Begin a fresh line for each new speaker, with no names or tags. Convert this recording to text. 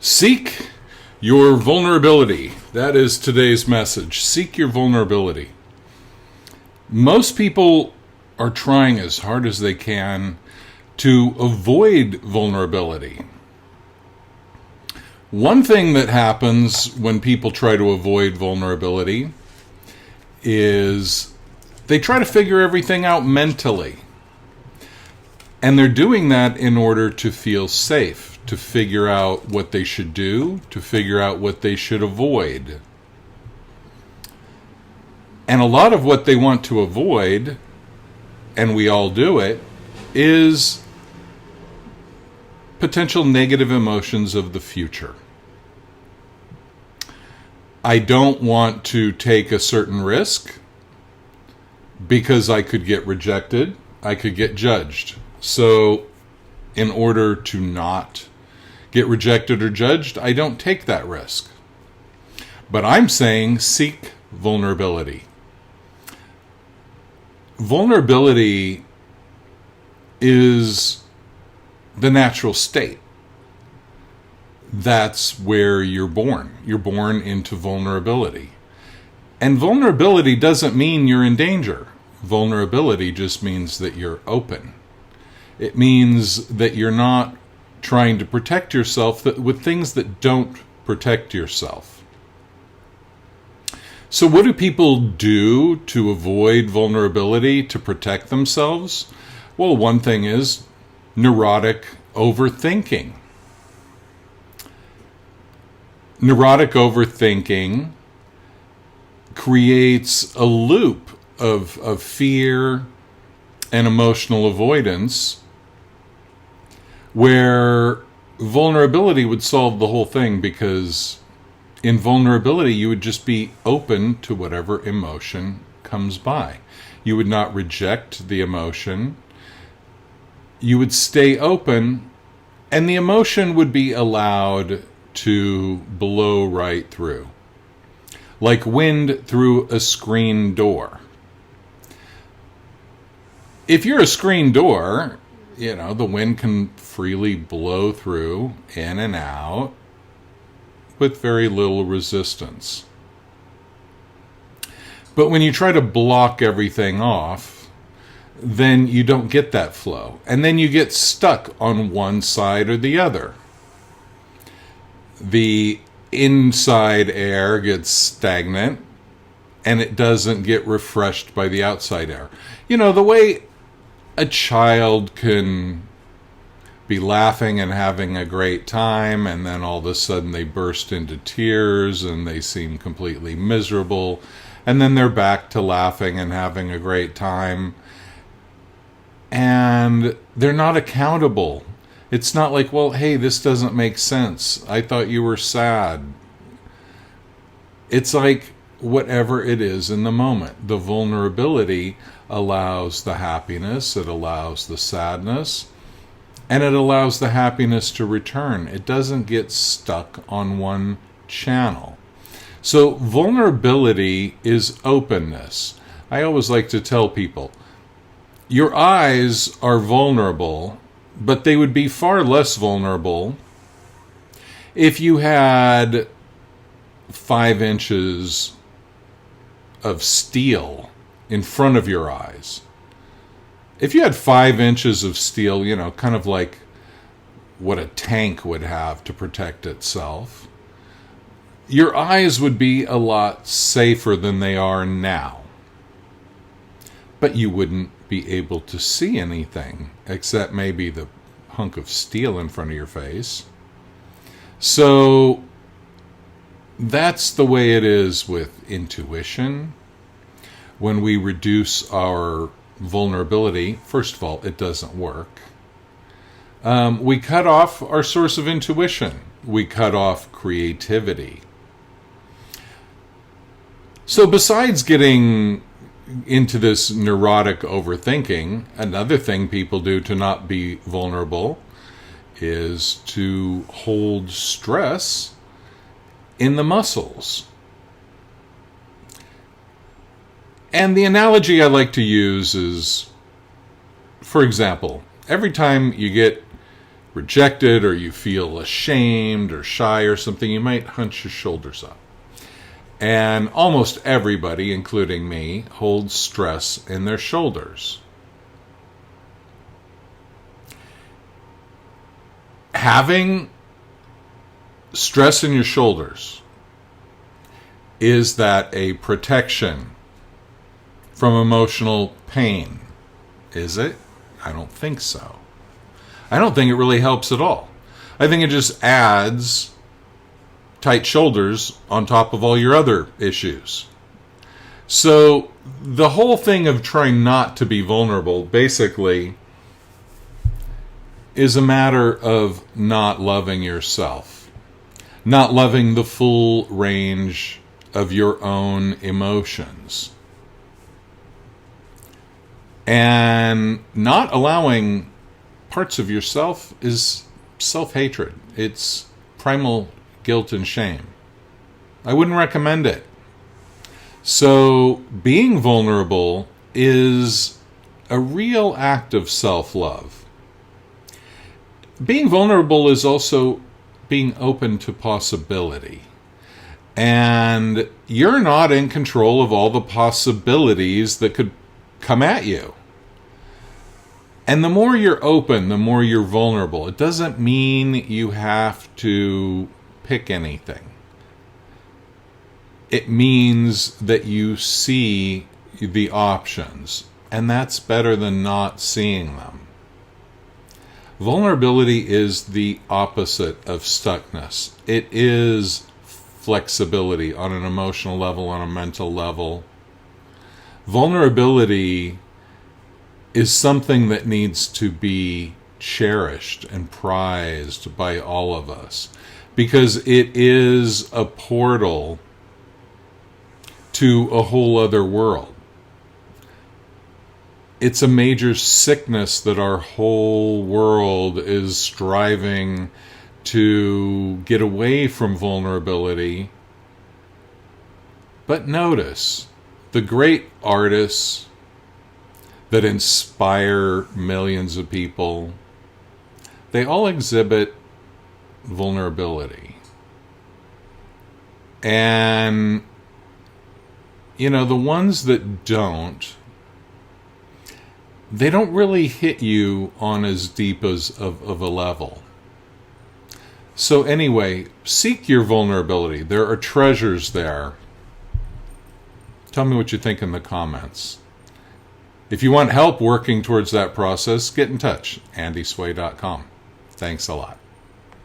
Seek your vulnerability. That is today's message. Seek your vulnerability. Most people are trying as hard as they can to avoid vulnerability. One thing that happens when people try to avoid vulnerability is they try to figure everything out mentally. And they're doing that in order to feel safe, to figure out what they should do, to figure out what they should avoid. And a lot of what they want to avoid, and we all do it, is potential negative emotions of the future. I don't want to take a certain risk because I could get rejected, I could get judged. So in order to not get rejected or judged, I don't take that risk. But I'm saying seek vulnerability. Vulnerability is the natural state. That's where you're born. You're born into vulnerability. And vulnerability doesn't mean you're in danger. Vulnerability just means that you're open. It means that you're not trying to protect yourself with things that don't protect yourself. So what do people do to avoid vulnerability, to protect themselves? Well, one thing is neurotic overthinking. Neurotic overthinking creates a loop of fear and emotional avoidance where vulnerability would solve the whole thing, because in vulnerability you would just be open to whatever emotion comes by. You would not reject the emotion. You would stay open, and the emotion would be allowed to blow right through, like wind through a screen door. If you're a screen door, the wind can freely blow through, in and out, with very little resistance. But when you try to block everything off, then you don't get that flow. And then you get stuck on one side or the other. The inside air gets stagnant, and it doesn't get refreshed by the outside air. The way a child can be laughing and having a great time, and then all of a sudden they burst into tears and they seem completely miserable, and then they're back to laughing and having a great time, and they're not accountable. It's not like, well, hey, this doesn't make sense. I thought you were sad. It's like whatever it is in the moment. The vulnerability allows the happiness, it allows the sadness, and it allows the happiness to return. It doesn't get stuck on one channel. So vulnerability is openness. I always like to tell people, your eyes are vulnerable, but they would be far less vulnerable if you had 5 inches of steel in front of your eyes. If you had 5 inches of steel, kind of like what a tank would have to protect itself, your eyes would be a lot safer than they are now. But you wouldn't be able to see anything except maybe the hunk of steel in front of your face. So that's the way it is with intuition. When we reduce our vulnerability, first of all, it doesn't work. We cut off our source of intuition. We cut off creativity. So besides getting into this neurotic overthinking, another thing people do to not be vulnerable is to hold stress in the muscles. And the analogy I like to use is, for example, every time you get rejected or you feel ashamed or shy or something, you might hunch your shoulders up. And almost everybody, including me, holds stress in their shoulders. Having stress in your shoulders, is that a protection from emotional pain? Is it? I don't think so. I don't think it really helps at all. I think it just adds tight shoulders on top of all your other issues. So the whole thing of trying not to be vulnerable basically is a matter of not loving yourself, not loving the full range of your own emotions, and not allowing parts of yourself is self-hatred. It's primal guilt and shame. I wouldn't recommend it. So being vulnerable is a real act of self-love. Being vulnerable is also being open to possibility. And you're not in control of all the possibilities that could come at you. And the more you're open, the more you're vulnerable. It doesn't mean you have to pick anything. It means that you see the options, and that's better than not seeing them. Vulnerability is the opposite of stuckness. It is flexibility on an emotional level, on a mental level. Vulnerability is something that needs to be cherished and prized by all of us, because it is a portal to a whole other world. It's a major sickness that our whole world is striving to get away from vulnerability. But notice, the great artists that inspire millions of people, they all exhibit vulnerability. And, you know, the ones that don't, they don't really hit you on as deep of a level. So anyway, seek your vulnerability. There are treasures there. Tell me what you think in the comments. If you want help working towards that process, get in touch. andysway.com. Thanks a lot.